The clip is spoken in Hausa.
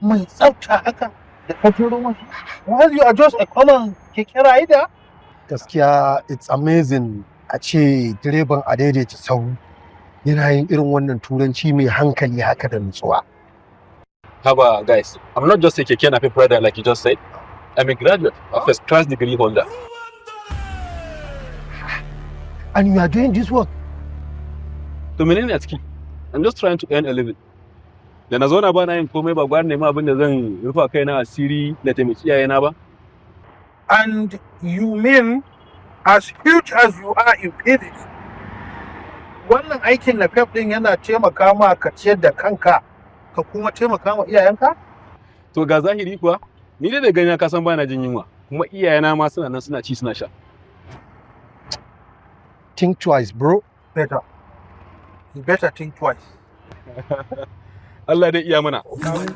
Mai tsafta haka da fajero mashi. While you are just a common keke rider? Gaskiya it's amazing a ce direban a daidaita sau yana yin irin wannan turanci mai hankali haka da nutsuwa. Haba guys, I'm not just a keke napep rider like you just said. I'm a graduate, a first class degree holder. And you are doing this work? To menene a ciki? I'm just trying to earn a living. Da na zo na ba na yin komai ba gwar nema abin da zan rufa kaina asiri da taimaki iyayena ba. And you mean as huge as you are in physics, wannan aikin na pep din yana taimaka ma ka ciyar da kanka ka kuma taimaka ma iyayenka? To ga zahiri kuwa, ni dai da gani ka san bana jin yunwa, kuma iyayena ma suna nan suna ci suna sha. Think twice, bro. Better. You better think twice. Allah dai iya mana.